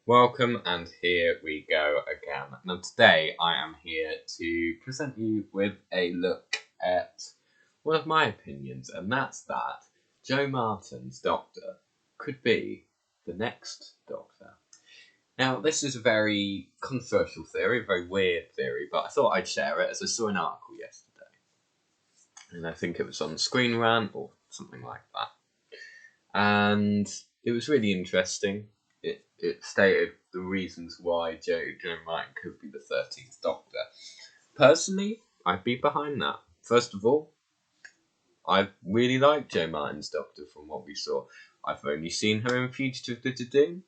Welcome, and here we go again. Now today I am here to present you with a look at one of my opinions, and that's that Jo Martin's Doctor could be the next Doctor. Now this is a very controversial theory, a very weird theory, but I thought I'd share it as I saw an article yesterday. And I think it was on Screen Rant or something like that. And it was really interesting. It stated the reasons why Jo Martin could be the 13th Doctor. Personally, I'd be behind that. First of all, I really like Jo Martin's Doctor from what we saw. I've only seen her in Fugitive to Doom,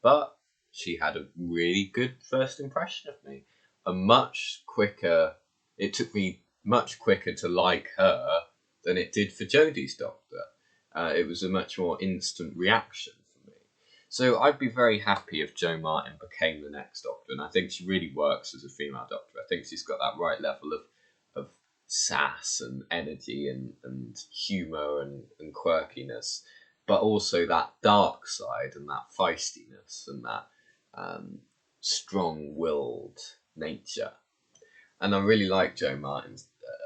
but she had a really good first impression of me. It took me much quicker to like her than it did for Jodie's Doctor. It was a much more instant reaction for me. So I'd be very happy if Jo Martin became the next Doctor, and I think she really works as a female Doctor. I think she's got that right level of sass and energy and humour and quirkiness, but also that dark side and that feistiness and that strong-willed nature. And I really like Jo Martin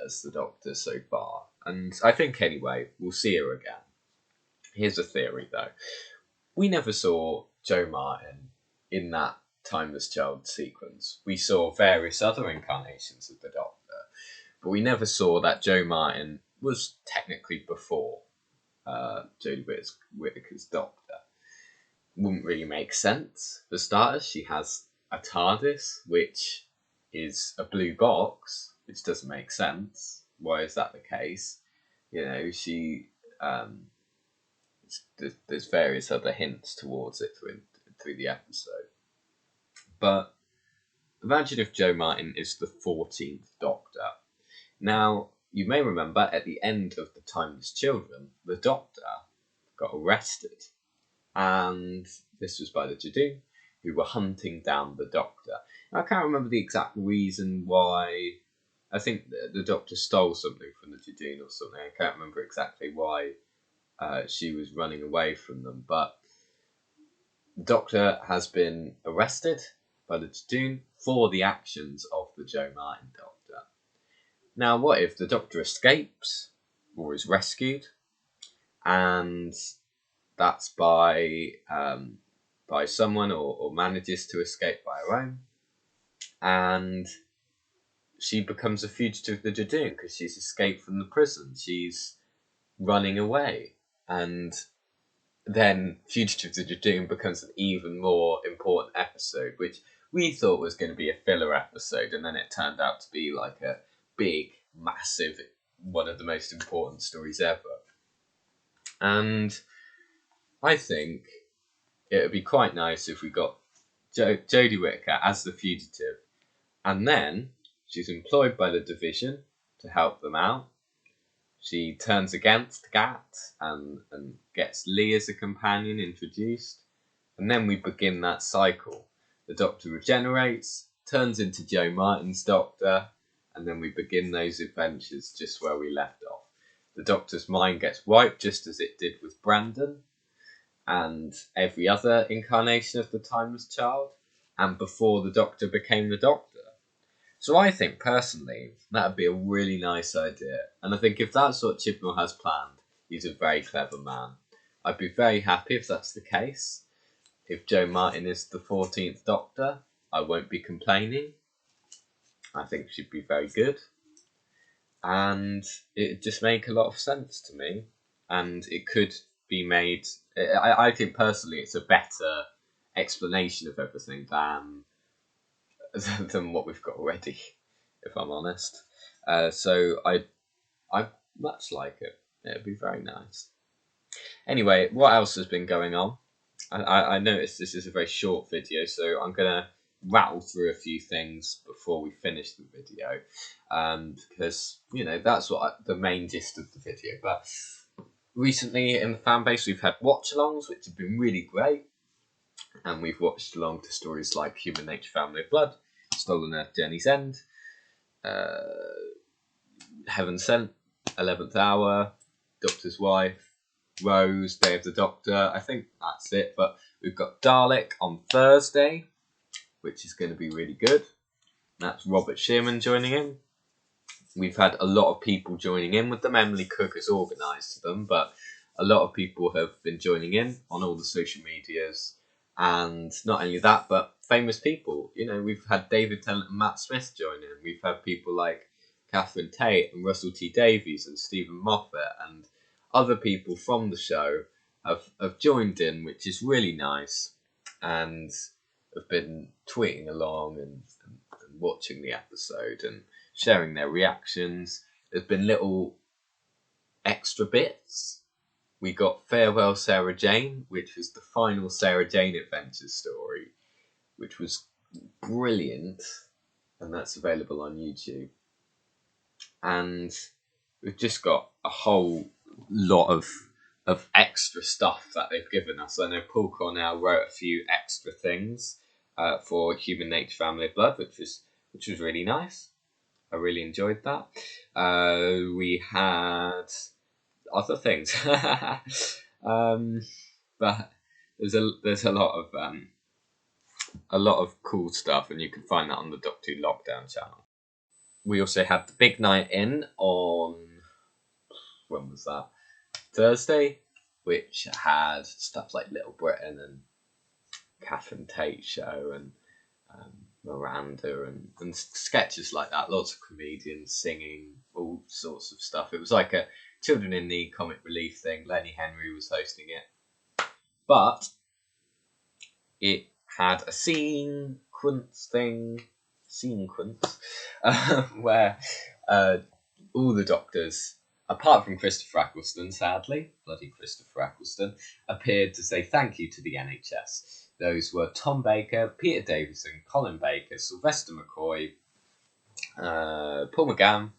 as the Doctor so far. And I think, anyway, we'll see her again. Here's a theory, though. We never saw Jo Martin in that Timeless Child sequence. We saw various other incarnations of the Doctor, but we never saw that Jo Martin was technically before Jodie Whittaker's Doctor. Wouldn't really make sense. For starters, she has a TARDIS, which is a blue box, which doesn't make sense. Why is that the case? You know, there's various other hints towards it through the episode. But imagine if Jo Martin is the 14th Doctor. Now, you may remember at the end of The Timeless Children, the Doctor got arrested. And this was by the Judoon, who were hunting down the Doctor. Now, I can't remember the exact reason why. I think the Doctor stole something from the Judoon or something. I can't remember exactly why she was running away from them, but the Doctor has been arrested by the Judoon for the actions of the Jo Martin Doctor. Now, what if the Doctor escapes or is rescued, and that's by someone or manages to escape by her own, and she becomes a fugitive of the Judoon because she's escaped from the prison. She's running away. And then Fugitive to the Judoon becomes an even more important episode, which we thought was going to be a filler episode, and then it turned out to be like a big, massive, one of the most important stories ever. And I think it would be quite nice if we got Jodie Whittaker as the fugitive, and then she's employed by the Division to help them out. She turns against Gat and gets Lee as a companion introduced. And then we begin that cycle. The Doctor regenerates, turns into Jo Martin's Doctor, and then we begin those adventures just where we left off. The Doctor's mind gets wiped just as it did with Brandon and every other incarnation of the Timeless Child, and before the Doctor became the Doctor. So I think, personally, that would be a really nice idea. And I think if that's what Chibnall has planned, he's a very clever man. I'd be very happy if that's the case. If Jo Martin is the 14th Doctor, I won't be complaining. I think she'd be very good. And it'd just make a lot of sense to me. And it could be made... I think, personally, it's a better explanation of everything than what we've got already, if I'm honest. So I much like it. It'd be very nice. Anyway, what else has been going on? I noticed this is a very short video, so I'm going to rattle through a few things before we finish the video, because, that's the main gist of the video. But recently in the fan base, we've had watch-alongs, which have been really great. And we've watched along to stories like Human Nature, Family of Blood, Stolen Earth, Journey's End, Heaven Sent, 11th Hour, Doctor's Wife, Rose, Day of the Doctor. I think that's it. But we've got Dalek on Thursday, which is going to be really good. That's Robert Shearman joining in. We've had a lot of people joining in with them. Emily Cook has organised them, but a lot of people have been joining in on all the social medias. And not only that, but famous people. You know, we've had David Tennant and Matt Smith join in. We've had people like Catherine Tate and Russell T Davies and Stephen Moffat and other people from the show have joined in, which is really nice, and have been tweeting along and watching the episode and sharing their reactions. There's been little extra bits. We got Farewell Sarah Jane, which was the final Sarah Jane Adventures story, which was brilliant, and that's available on YouTube. And we've just got a whole lot of extra stuff that they've given us. I know Paul Cornell wrote a few extra things for Human Nature Family of Blood, which was really nice. I really enjoyed that. We had other things, but there's a lot of cool stuff, and you can find that on the Doctor Who Lockdown channel. We also had the big night in on, when was that? Thursday, which had stuff like Little Britain and Catherine Tate show and Miranda and sketches like that. Lots of comedians singing, all sorts of stuff. It was like a Children in Need comic relief thing. Lenny Henry was hosting it, but it had a sequence where all the Doctors, apart from Christopher Eccleston, sadly, bloody Christopher Eccleston, appeared to say thank you to the NHS. Those were Tom Baker, Peter Davison, Colin Baker, Sylvester McCoy, Paul McGann,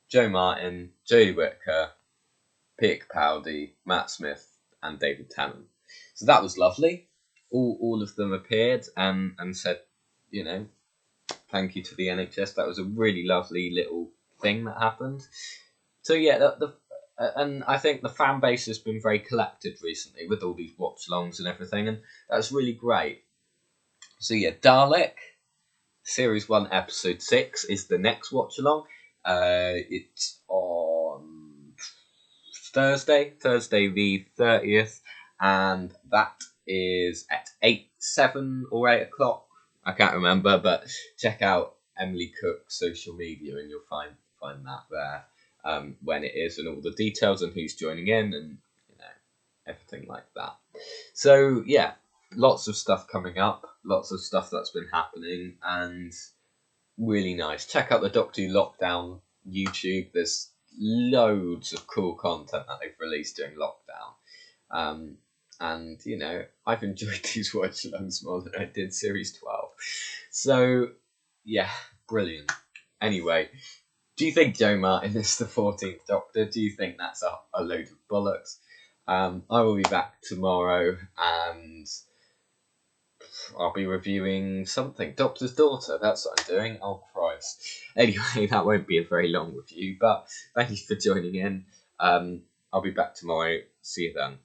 Joe Martin, Jodie Whittaker, Peter Capaldi, Matt Smith, and David Tennant. So that was lovely. All of them appeared and said, you know, thank you to the NHS. That was a really lovely little thing that happened. So yeah, and I think the fan base has been very collected recently with all these watch-alongs and everything, and that's really great. So yeah, Dalek, Series 1, Episode 6 is the next watch-along. It's on Thursday the 30th, and that is at 7 or 8 o'clock. I can't remember, but check out Emily Cook's social media and you'll find that there. When it is and all the details and who's joining in and everything like that. So yeah, lots of stuff coming up, lots of stuff that's been happening, and really nice. Check out the Doctor Who Lockdown YouTube. There's loads of cool content that they've released during lockdown. And I've enjoyed these watch-alongs more than I did Series 12. So yeah, brilliant. Anyway, do you think Joe Martin is the 14th Doctor? Do you think that's a load of bollocks? I will be back tomorrow and I'll be reviewing something. Doctor's Daughter, that's what I'm doing. Oh, Christ. Anyway, that won't be a very long review, but thank you for joining in. I'll be back tomorrow. See you then.